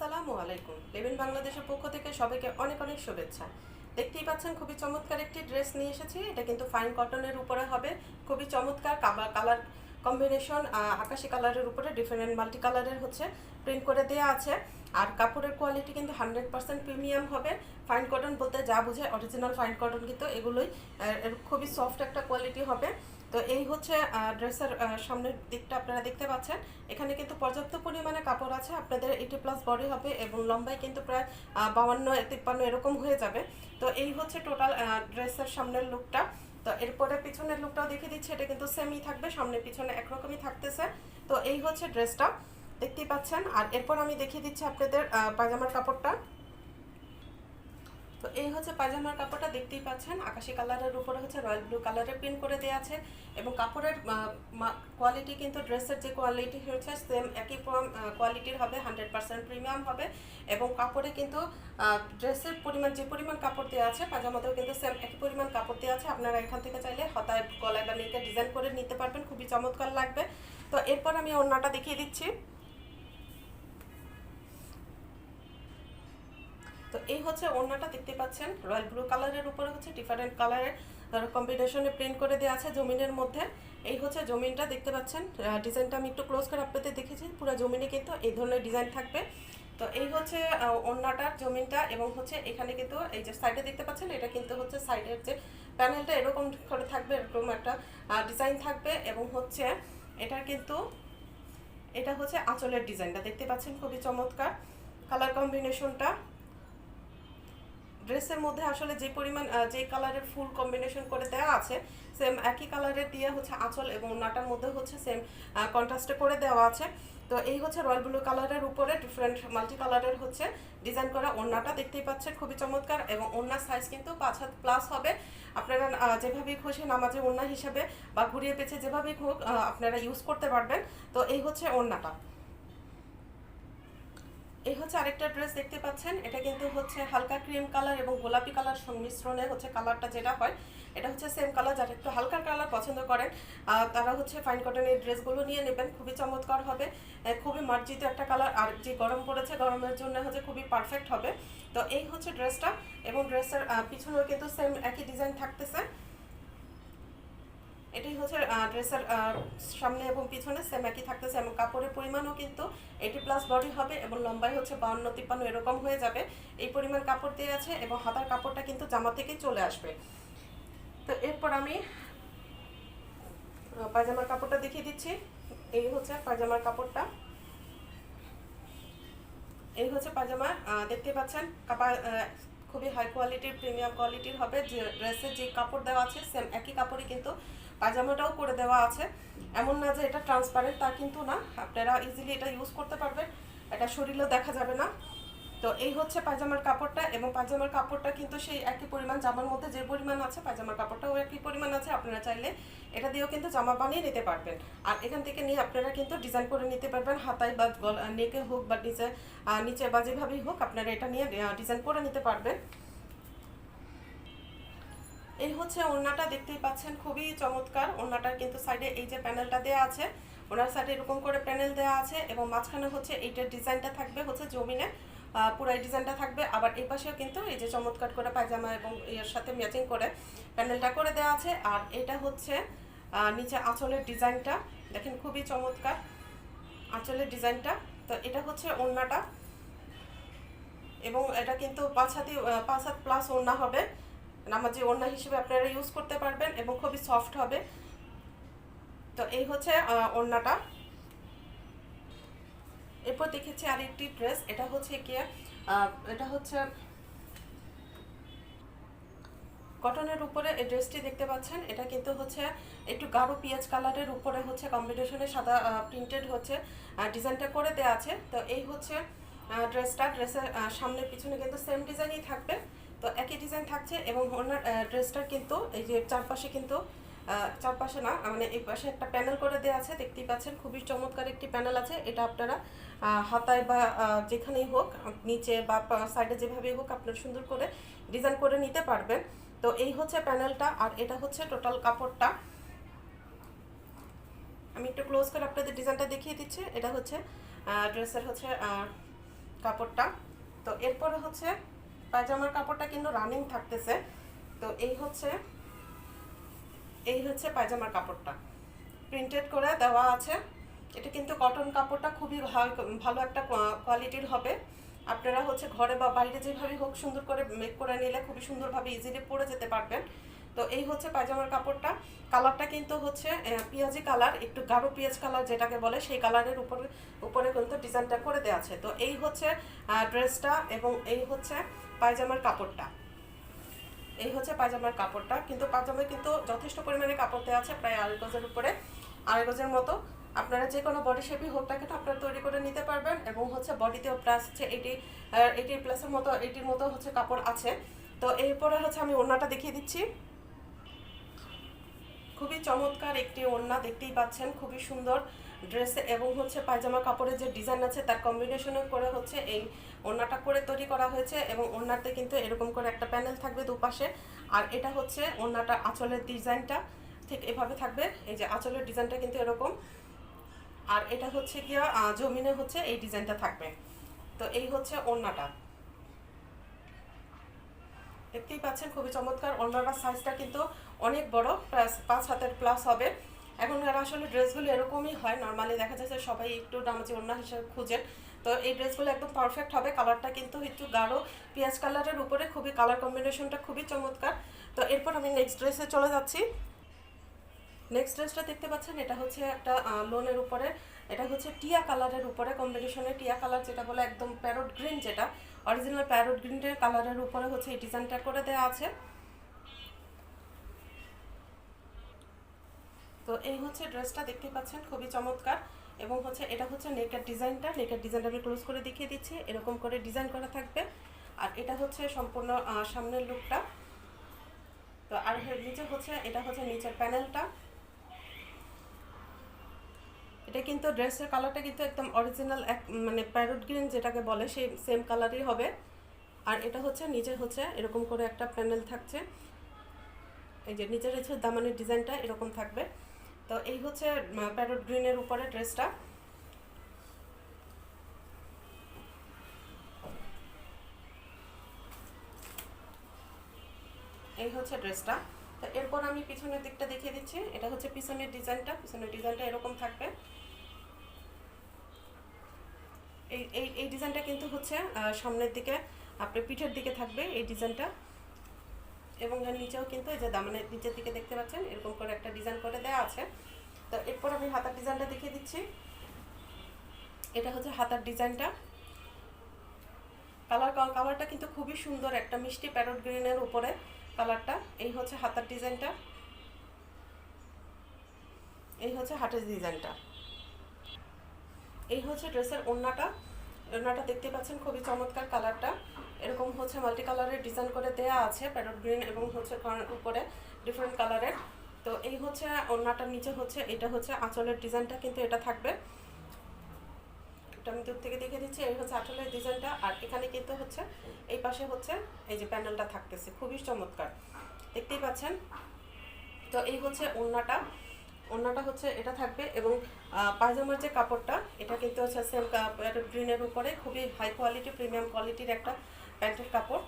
আসসালামু আলাইকুম। লেভেন বাংলাদেশের পক্ষ থেকে সবাইকে অনেক অনেক শুভেচ্ছা। দেখতেই পাচ্ছেন খুবই চমৎকার একটি ড্রেস নিয়ে এসেছি। এটা কিন্তু ফাইন কটনের উপরে হবে। খুবই চমৎকার কালার কম্বিনেশন, আকাশি কালারের উপরে ডিফারেন্ট মাল্টি কালারের হচ্ছে প্রিন্ট করে দেওয়া আছে। আর কাপড়ের কোয়ালিটি কিন্তু 100% প্রিমিয়াম হবে। ফাইন কটন বলতে যা বোঝায় অরিজিনাল ফাইন কটন কিন্তু এগুলোই। খুবই সফট একটা কোয়ালিটি হবে। তো এই হচ্ছে ড্রেসের সামনের দিকটা আপনারা দেখতে পাচ্ছেন। এখানে কিন্তু পর্যাপ্ত পরিমাণে কাপড় আছে। আপনাদের 80+ বডি হবে এবং লম্বায় কিন্তু প্রায় 52-53 এরকম হয়ে যাবে। তো এই হচ্ছে টোটাল ড্রেসের সামনের লুকটা। তো এরপরে পিছনের লুকটাও দেখিয়ে দিচ্ছি। এটা কিন্তু সেমই থাকবে, সামনে পিছনে একরকমই থাকতেছে। তো এই হচ্ছে ড্রেসটা দেখতেই পাচ্ছেন। আর এরপর আমি দেখিয়ে দিচ্ছি আপনাদের পায়জামার কাপড়টা। তো এই হচ্ছে পায়জামার কাপড়টা দেখতেই পাচ্ছেন। আকাশি কালারের উপরে হচ্ছে রয়্যাল ব্লু কালারের প্রিন্ট করে দেওয়া আছে এবং কাপড়ের কোয়ালিটি কিন্তু ড্রেসের যে কোয়ালিটি হচ্ছে সেম একই কোয়ালিটির হবে, 100% প্রিমিয়াম হবে। এবং কাপড়ে কিন্তু ড্রেসের পরিমাণ যে পরিমাণ কাপড় দেওয়া আছে পায়জামাতেও কিন্তু সেম একই পরিমাণ কাপড় দেওয়া আছে। আপনারা এখান থেকে চাইলে হাতায় গলায় বা নেকে ডিজাইন করে নিতে পারবেন, খুবই চমৎকার লাগবে। তো এরপর আমি ওড়নাটা দেখিয়ে দিচ্ছি। তো এই হচ্ছে ওড়নাটা দেখতে পাচ্ছেন, রয়্যাল ব্লু কালারের উপরে হচ্ছে ডিফারেন্ট কালারের কম্বিনেশনে প্রিন্ট করে দেওয়া আছে জমিনের মধ্যে। এই হচ্ছে জমিনটা দেখতে পাচ্ছেন। ডিজাইনটা আমি একটু ক্লোজ করে আপনাদের দেখেছি। পুরো জমিনে কিন্তু এই ধরনের ডিজাইন থাকবে। তো এই হচ্ছে ওড়নাটার জমিনটা এবং হচ্ছে এখানে কিন্তু এই যে সাইডে দেখতে পাচ্ছেন, এটা কিন্তু হচ্ছে সাইডের যে প্যানেলটা এরকম করে থাকবে, এরকম একটা ডিজাইন থাকবে। এবং হচ্ছে এটার কিন্তু এটা হচ্ছে আঁচলের ডিজাইনটা দেখতে পাচ্ছেন, খুবই চমৎকার কালার কম্বিনেশনটা। ড্রেসের মধ্যে আসলে যে পরিমাণ যে কালারের ফুল কম্বিনেশন করে দেওয়া আছে সেম একই কালারের দিয়ে হচ্ছে আঁচল এবং ওড়নাটার মধ্যে হচ্ছে সেম কন্ট্রাস্টে করে দেওয়া আছে। তো এই হচ্ছে রয়্যাল ব্লু কালারের উপরে ডিফারেন্ট মাল্টি কালারের হচ্ছে ডিজাইন করা ওড়নাটা দেখতেই পাচ্ছেন, খুবই চমৎকার। এবং ওড়নার সাইজ কিন্তু 5 হাত প্লাস হবে। আপনারা যেভাবেই খুশি নামাজে ওড়না হিসেবে বা ঘুরিয়ে পেঁচে যেভাবেই হোক আপনারা ইউজ করতে পারবেন। তো এই হচ্ছে ওড়নাটা। এই হচ্ছে আরেকটা ড্রেস দেখতে পাচ্ছেন। এটা কিন্তু হচ্ছে হালকা ক্রিম কালার এবং গোলাপি কালার সংমিশ্রণে হচ্ছে কালারটা যেটা হয় এটা হচ্ছে সেম কালার। যারা একটু হালকা কালার পছন্দ করেন তারা হচ্ছে ফাইন কটনের ড্রেসগুলো নিয়ে নেবেন, খুবই চমৎকার হবে। খুবই মার্জিত একটা কালার, আর যে গরম পড়েছে গরমের জন্য হচ্ছে খুবই পারফেক্ট হবে। তো এই হচ্ছে ড্রেসটা এবং ড্রেসের পিছনেও কিন্তু সেম একই ডিজাইন থাকতেছে। এটাই হচ্ছে ড্রেসের সামনে এবং পিছনে সেম একই থাকতেছে এবং কাপড়ের পরিমাণও কিন্তু 80+ বডি হবে এবং লম্বাই হচ্ছে 52-53 এরকম হয়ে যাবে। এই পরিমাণ কাপড় দিয়ে আছে এবং হাতার কাপড়টা কিন্তু জামা থেকেই চলে আসবে। তো এরপর আমি পায়জামার কাপড়টা দেখিয়ে দিচ্ছি। এই হচ্ছে পায়জামার কাপড়টা। এই হচ্ছে পায়জামা, দেখতে পাচ্ছেন খুবই হাই কোয়ালিটির প্রিমিয়াম কোয়ালিটির হবে। যে ড্রেসের যে কাপড় দেওয়া আছে সেম একই কাপড়ই কিন্তু পায়জামাটাও করে দেওয়া আছে। এমন না যে এটা ট্রান্সপারেন্ট, তা কিন্তু না, আপনারা ইজিলি এটা ইউজ করতে পারবেন, এটা শরীরেও দেখা যাবে না। তো এই হচ্ছে পায়জামার কাপড়টা এবং পায়জামার কাপড়টা কিন্তু সেই একই পরিমাণ জামার মধ্যে যে পরিমাণ আছে পায়জামার কাপড়টাও একই পরিমাণ আছে। আপনারা চাইলে এটা দিয়েও কিন্তু জামা বানিয়ে নিতে পারবেন। আর এখান থেকে নিয়ে আপনারা কিন্তু ডিজাইন করে নিতে পারবেন, হাতায় বা নেকে হোক বা নিচে বা যেভাবেই হোক আপনারা এটা নিয়ে ডিজাইন করে নিতে পারবেন। এই হচ্ছে ওড়নাটা দেখতেই পাচ্ছেন, খুবই চমৎকার। ওড়নাটার কিন্তু সাইডে এই যে প্যানেলটা দেওয়া আছে, ওনার সাইডে এরকম করে প্যানেল দেওয়া আছে এবং মাঝখানে হচ্ছে এইটার ডিজাইনটা থাকবে হচ্ছে জমিনে, পুরো এই ডিজাইনটা থাকবে। আবার এই পাশেও কিন্তু এই যে চমৎকার করে পায়জামা এবং এর সাথে ম্যাচিং করে প্যানেলটা করে দেওয়া আছে। আর এটা হচ্ছে নিচে আঁচলের ডিজাইনটা দেখেন, খুবই চমৎকার আঁচলের ডিজাইনটা। তো এটা হচ্ছে ওড়নাটা এবং এটা কিন্তু 5 হাত প্লাস ওড়না হবে, নামাজি ওড়না হিসেবে আপনারা ইউজ করতে পারবেন এবং খুবই সফট হবে। তো এই হচ্ছে ওড়নাটা। এরপর দেখেছি আরেকটি ড্রেস, এটা হচ্ছে এটা হচ্ছে কটনের উপরে এই ড্রেসটি দেখতে পাচ্ছেন। এটা কিন্তু হচ্ছে একটু গাঢ় পেঁয়াজ কালারের উপরে হচ্ছে কম্বিনেশনে সাদা প্রিন্টেড হচ্ছে ডিজাইনটা করে দেওয়া আছে। তো এই হচ্ছে ড্রেসের সামনে পিছনে কিন্তু সেম ডিজাইনই থাকবে। তো একই ডিজাইন থাকছে এবং ওনার ড্রেসটার কিন্তু এই যে চারপাশে না, মানে এই পাশে একটা প্যানেল করে দেওয়া আছে দেখতেই পাচ্ছেন, খুবই চমৎকার একটি প্যানেল আছে। এটা আপনারা হাতায় বা যেখানেই হোক, নিচে বা সাইডে যেভাবেই হোক আপনারা সুন্দর করে ডিজাইন করে নিতে পারবেন। তো এই হচ্ছে প্যানেলটা আর এটা হচ্ছে টোটাল কাপড়টা। আমি একটু ক্লোজ করে আপনাদের ডিজাইনটা দেখিয়ে দিচ্ছি। এটা হচ্ছে ড্রেসের হচ্ছে কাপড়টা। তো এরপরে হচ্ছে পায়জামার কাপড়টা কিন্তু রানিং থাকতেছে। তো এই হচ্ছে পায়জামার কাপড়টা প্রিন্টেড করে দেওয়া আছে। এটা কিন্তু কটন কাপড়টা খুবই ভালো একটা কোয়ালিটির হবে। আপনারা হচ্ছে ঘরে বা বাইরে যেভাবে হোক সুন্দর করে মেক করে নিলে খুবই সুন্দরভাবে ইজিলি পরে যেতে পারবেন। তো এই হচ্ছে পায়জামার কাপড়টা। কালারটা কিন্তু হচ্ছে পেঁয়াজি কালার, একটু গাঢ় পেঁয়াজ কালার যেটাকে বলে, সেই কালারের উপরে কিন্তু ডিজাইনটা করে দেওয়া আছে। তো এই হচ্ছে ড্রেসটা এবং এই হচ্ছে পায়জামার কাপড়টা। এই হচ্ছে পায়জামার কাপড়টা। কিন্তু পায়জামায় কিন্তু যথেষ্ট পরিমাণে কাপড় দেওয়া আছে, প্রায় 2.5 গজের উপরে, 2.5 গজের মতো। আপনারা যে কোনো বডি শেপই হোক না কেন আপনারা তৈরি করে নিতে পারবেন। এবং হচ্ছে বডিতেও প্লাস হচ্ছে 80 প্লাসের মতো, 80-র মতো হচ্ছে কাপড় আছে। তো এরপরে হচ্ছে আমি ওড়নাটা দেখিয়ে দিচ্ছি। খুবই চমৎকার একটি ওড়না, দেখতেই পাচ্ছেন খুবই সুন্দর ড্রেস এবং হচ্ছে পায়জামা কাপড়ের যে ডিজাইন আছে তার কম্বিনেশনে করে হচ্ছে এই ওড়নাটা করে তৈরি করা হয়েছে। এবং ওড়নাতে কিন্তু এরকম করে একটা প্যানেল থাকবে দুপাশে। আর এটা হচ্ছে ওড়নাটা আঁচলের ডিজাইনটা ঠিক এভাবে থাকবে। এই যে আঁচলের ডিজাইনটা কিন্তু এরকম, আর এটা হচ্ছে গিয়া জমিনে হচ্ছে এই ডিজাইনটা থাকবে। তো এই হচ্ছে ওড়নাটা, দেখতেই পাচ্ছেন খুবই চমৎকার। ওড়নাটার সাইজটা কিন্তু অনেক বড়, প্লাস 5 হাতের প্লাস হবে। এখনকার আসলে ড্রেসগুলো এরকমই হয়, নর্মালি দেখা যাচ্ছে সবাই একটু নামাজি ওড়না হিসেবে খুঁজেন। তো এই ড্রেসগুলো একদম পারফেক্ট হবে। কালারটা কিন্তু একটু গাঢ় পেঁয়াজ কালারের উপরে, খুবই কালার কম্বিনেশনটা খুবই চমৎকার। তো এরপর আমি নেক্সট ড্রেসে চলে যাচ্ছি। নেক্সট ড্রেসটা দেখতে পাচ্ছেন, এটা হচ্ছে একটা লোনের উপরে, এটা হচ্ছে টিয়া কালারের উপরে কম্বিনেশনে, টিয়া কালার যেটা বলে একদম প্যারট গ্রিন, যেটা অরিজিনাল প্যারট গ্রিনের কালারের উপরে হচ্ছে এই ডিজাইনটা করে দেওয়া আছে। তো এই হচ্ছে ড্রেসটা, দেখতে পাচ্ছেন খুবই চমৎকার। এবং হচ্ছে এটা হচ্ছে নেকের ডিজাইনটা আমি ক্লোজ করে দেখিয়ে দিচ্ছি, এরকম করে ডিজাইন করা থাকবে। আর এটা হচ্ছে সম্পূর্ণ সামনের লুকটা। তো আর নিচে হচ্ছে, এটা হচ্ছে নিচের প্যানেলটা। এটা কিন্তু ড্রেসের কালারটা কিন্তু একদম অরিজিনাল মানে প্যারট গ্রিন যেটাকে বলে সেই সেম কালারই হবে। আর এটা হচ্ছে নিচে হচ্ছে এরকম করে একটা প্যানেল থাকছে, এই যে নিচের হচ্ছে দামানের ডিজাইনটা এরকম থাকবে। তো এই হচ্ছে প্যারট গ্রিনের উপরে ড্রেসটা। এই হচ্ছে ড্রেসটা। তো এরপর আমি পিছনের দিকটা দেখিয়ে দিচ্ছি। এটা হচ্ছে পিছনের ডিজাইনটা এরকম থাকবে। এই ডিজাইনটা কিন্তু হচ্ছে সামনের দিকে, আপনার পিঠের দিকে থাকবে এই ডিজাইনটা। এবং এর নিচেও কিন্তু এই যে দামানের নিচের দিকে দেখতে পাচ্ছেন এরকম করে একটা ডিজাইন করে দেওয়া আছে। তো এরপর আমি হাতার ডিজাইনটা দেখিয়ে দিচ্ছি। এটা হচ্ছে হাতার ডিজাইনটা। কালারটা কিন্তু খুবই সুন্দর, একটা মিষ্টি প্যারট গ্রিনের উপরে কালারটা। এই হচ্ছে হাতার ডিজাইনটা, এই হচ্ছে হাতের ডিজাইনটা। এই হচ্ছে ড্রেসের ওড়নাটা দেখতে পাচ্ছেন খুবই চমৎকার। কালারটা এরকম হচ্ছে মাল্টি কালারের ডিজাইন করে দেয়া আছে, প্যারট গ্রিন এবং হচ্ছে উপরে ডিফারেন্ট কালারের। তো এই হচ্ছে ওড়নাটার নিচে হচ্ছে, এটা হচ্ছে আঁচলের ডিজাইনটা কিন্তু এটা থাকবে। এটা আমি দূর থেকে দেখে দিচ্ছি, এই হচ্ছে আঁচলের ডিজাইনটা। আর এখানে কিন্তু হচ্ছে এই পাশে হচ্ছে এই যে প্যানেলটা থাকতেছে, খুবই চমৎকার, দেখতেই পাচ্ছেন। তো এই হচ্ছে ওড়নাটা হচ্ছে এটা থাকবে। এবং পায়জামার যে কাপড়টা, এটা কিন্তু হচ্ছে সেম গ্রিনের উপরে খুবই হাই কোয়ালিটি, প্রিমিয়াম কোয়ালিটির একটা প্যান্টের কাপড়।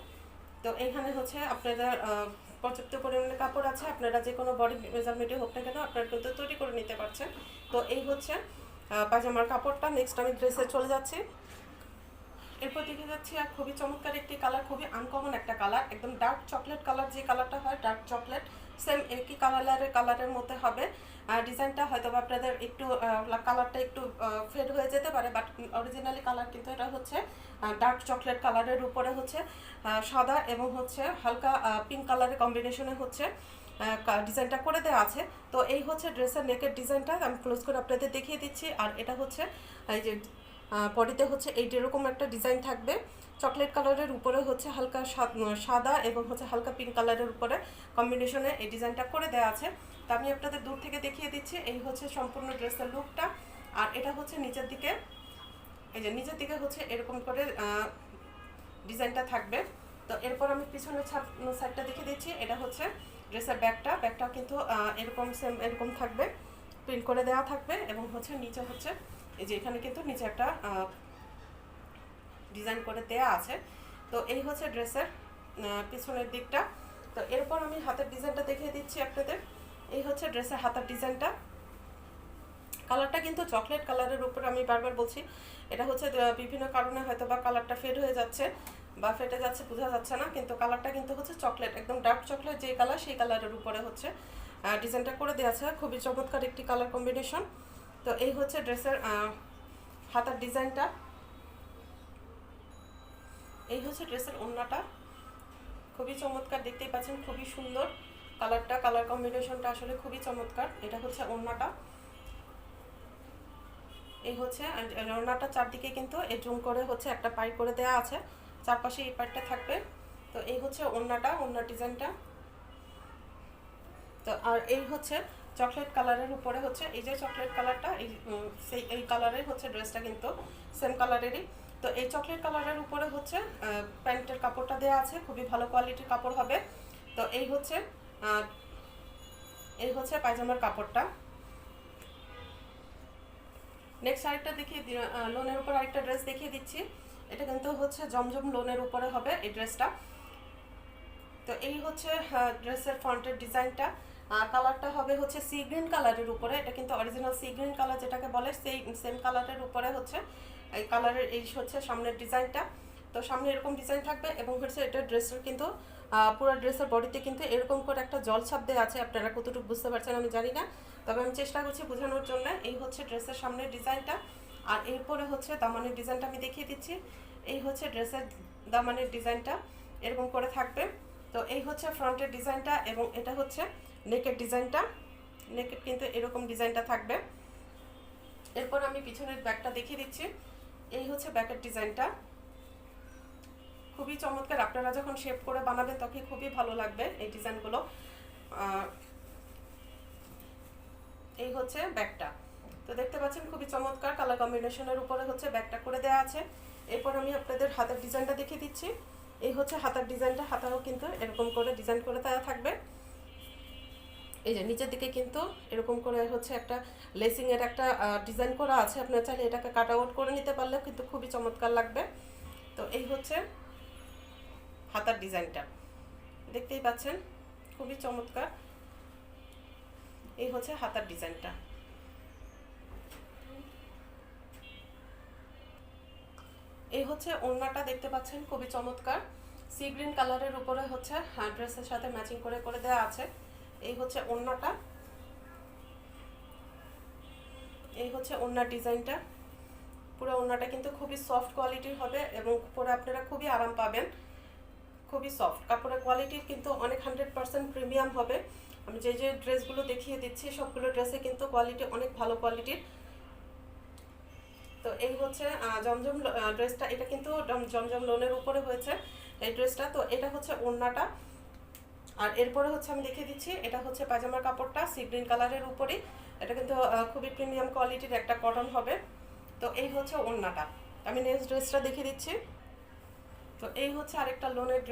তো এইখানে হচ্ছে আপনাদের পর্যাপ্ত পরিমাণে কাপড় আছে, আপনারা যে কোনো বডি মেজারমেন্টে হোক না কেন আপনারা কিন্তু তৈরি করে নিতে পারছেন। তো এই হচ্ছে পায়জামার কাপড়টা। নেক্সট আমি ড্রেসে চলে যাচ্ছি। এরপর দেখে যাচ্ছি আর খুবই চমৎকার একটি কালার, খুবই আনকমন একটা কালার, একদম ডার্ক চকলেট কালার। যে কালারটা হয় ডার্ক চকলেট, সেম একই কালারের মধ্যে হবে। ডিজাইনটা হয়তো আপনাদের একটু কালারটা একটু ফেড হয়ে যেতে পারে, বাট অরিজিনালি কালার কিন্তু এটা হচ্ছে ডার্ক চকলেট কালারের উপরে হচ্ছে সাদা এবং হচ্ছে হালকা পিঙ্ক কালারের কম্বিনেশনে হচ্ছে ডিজাইনটা করে দেওয়া আছে। তো এই হচ্ছে ড্রেসের নেকের ডিজাইনটা আমি ক্লোজ করে আপনাদের দেখিয়ে দিচ্ছি। আর এটা হচ্ছে এই যে বডিতে হচ্ছে এই যেরকম একটা ডিজাইন থাকবে, চকলেট কালারের উপরে হচ্ছে হালকা সাদা এবং হচ্ছে হালকা পিঙ্ক কালারের উপরে কম্বিনেশনে এই ডিজাইনটা করে দেওয়া আছে। তো আমি আপনাদের দূর থেকে দেখিয়ে দিচ্ছি। এই হচ্ছে সম্পূর্ণ ড্রেসের লুকটা। আর এটা হচ্ছে নিচের দিকে, এই যে নিচের দিকে হচ্ছে এরকম করে ডিজাইনটা থাকবে। তো এরপর আমি পিছনের সাইডটা দেখিয়ে দিচ্ছি। এটা হচ্ছে ড্রেসের ব্যাগটা কিন্তু এরকম সেম এরকম থাকবে, প্রিন্ট করে দেওয়া থাকবে। এবং হচ্ছে নিচে হচ্ছে এই যে এখানে কিন্তু নিচে একটা ডিজাইন করে দেয়া আছে। তো এই হচ্ছে ড্রেসের পিছনের দিকটা। তো এরপর আমি হাতের ডিজাইনটা দেখিয়ে দিচ্ছি আপনাদের। এই হচ্ছে ড্রেসের হাতের ডিজাইনটা। কালারটা কিন্তু চকলেট কালারের উপর, আমি বারবার বলছি এটা হচ্ছে বিভিন্ন কারণে হয়তো বা কালারটা ফেড হয়ে যাচ্ছে বা ফেটে যাচ্ছে, বোঝা যাচ্ছে না, কিন্তু কালারটা কিন্তু হচ্ছে চকলেট, একদম ডার্ক চকলেট যে কালার সেই কালারের উপরে হচ্ছে ডিজাইনটা করে দেওয়া আছে। খুবই চমৎকার একটি কালার কম্বিনেশন। তো এই হচ্ছে ড্রেসের হাতার ডিজাইনটা। এই হচ্ছে ড্রেসের ওড়নাটা, খুবই চমৎকার, দেখতেই পাচ্ছেন খুবই সুন্দর কালারটা, কালার কম্বিনেশনটা আসলে খুবই চমৎকার। এটা হচ্ছে ওড়নাটা। এই হচ্ছে ওড়নাটা চারদিকে কিন্তু এই জুম করে হচ্ছে একটা পাই করে দেওয়া আছে, চারপাশে এই পাইটা থাকবে। তো এই হচ্ছে ওড়নাটা, ওড়নার ডিজাইনটা। তো আর এই হচ্ছে চকলেট কালারের উপরে হচ্ছে এই যে চকলেট কালারটা, এই কালারের হচ্ছে ড্রেসটা কিন্তু সেম কালারেরই। তো এই চকলেট কালারের উপরে হচ্ছে প্যান্টের কাপড়টা দেওয়া আছে, খুবই ভালো কোয়ালিটির কাপড় হবে। তো এই হচ্ছে পায়জামার কাপড়টা। নেক্সট আরেকটা দেখিয়ে লোনের উপর আরেকটা ড্রেস দেখিয়ে দিচ্ছি। এটা কিন্তু হচ্ছে জমজম লোনের উপরে হবে এই ড্রেসটা। তো এই হচ্ছে ড্রেসের ফ্রন্টের ডিজাইনটা। কালারটা হবে হচ্ছে সি গ্রিন কালারের উপরে, এটা কিন্তু অরিজিনাল সি গ্রিন কালার যেটাকে বলে সেই সেম কালারের উপরে হচ্ছে এই কালারের এই হচ্ছে সামনের ডিজাইনটা। তো সামনে এরকম ডিজাইন থাকবে এবং হচ্ছে এটা ড্রেসের কিন্তু পুরো ড্রেসের বডিতে কিন্তু এরকম করে একটা জলছাপ দেওয়া আছে, আপনারা কতটুকু বুঝতে পারছেন আমি জানি না, তবে আমি চেষ্টা করছি বোঝানোর জন্য। এই হচ্ছে ড্রেসের সামনের ডিজাইনটা। আর এরপরে হচ্ছে দামানের ডিজাইনটা আমি দেখিয়ে দিচ্ছি। এই হচ্ছে ড্রেসের দামানের ডিজাইনটা, এরকম করে থাকবে। তো এই হচ্ছে ফ্রন্টের ডিজাইনটা এবং এটা হচ্ছে নেকের ডিজাইনটা। নেকের কিন্তু এরকম ডিজাইনটা থাকবে। এরপর আমি পিছনের ব্যাকটা দেখিয়ে দিচ্ছি। এই হচ্ছে ব্যাকের ডিজাইনটা, খুবই চমৎকার, আপনারা যখন শেপ করে বানাবেন তখন খুবই ভালো লাগবে এই ডিজাইনগুলো। এই হচ্ছে ব্যাকটা। তো দেখতে পাচ্ছেন খুবই চমৎকার কালার কম্বিনেশনের উপরে হচ্ছে ব্যাকটা করে দেওয়া আছে। এরপর আমি আপনাদের হাতের ডিজাইনটা দেখিয়ে দিচ্ছি। এই হচ্ছে হাতার ডিজাইনটা, হাতাও কিন্তু এরকম করে ডিজাইন করে দেওয়া থাকবে। এই যে নিচের দিকে কিন্তু এরকম করে হচ্ছে একটা লেসিং এর একটা ডিজাইন করা আছে, আপনারা চাইলে এটাকে কাট আউট করে নিতে পারলেও কিন্তু খুবই চমৎকার লাগবে। তো এই হচ্ছে হাতার ডিজাইনটা, দেখতেই পাচ্ছেন খুবই চমৎকার। এই হচ্ছে হাতার ডিজাইনটা। এই হচ্ছে ওড়নাটা, দেখতে পাচ্ছেন খুবই চমৎকার, সি গ্রিন কালারের উপরে হচ্ছে ড্রেসের সাথে ম্যাচিং করে করে দেওয়া আছে। এই হচ্ছে ওড়নাটা, এই হচ্ছে ওড়নার ডিজাইনটা। পুরো ওড়নাটা কিন্তু খুবই সফট কোয়ালিটির হবে এবং পরে আপনারা খুবই আরাম পাবেন, খুবই সফট কাপড়ের কোয়ালিটির কিন্তু অনেক 100% প্রিমিয়াম হবে। আমি যে যে ড্রেসগুলো দেখিয়ে দিচ্ছি সবগুলো ড্রেসে কিন্তু কোয়ালিটি অনেক ভালো কোয়ালিটির। তো এই হচ্ছে জমজম ড্রেসটা, এটা কিন্তু জমজম লোনের উপরে হয়েছে এই ড্রেসটা। তো এটা হচ্ছে ওড়নাটা। আর এরপরে হচ্ছে আমি দেখিয়ে দিচ্ছি, এটা হচ্ছে পায়জামার কাপড়টা সি গ্রিন কালারের উপরে, এটা কিন্তু খুবই প্রিমিয়াম কোয়ালিটির একটা কটন হবে। তো এই হচ্ছে ওড়নাটা। আমি নেক্সট ড্রেসটা দেখিয়ে দিচ্ছি। তো এই হচ্ছে আরেকটা লোনের ড্রেস।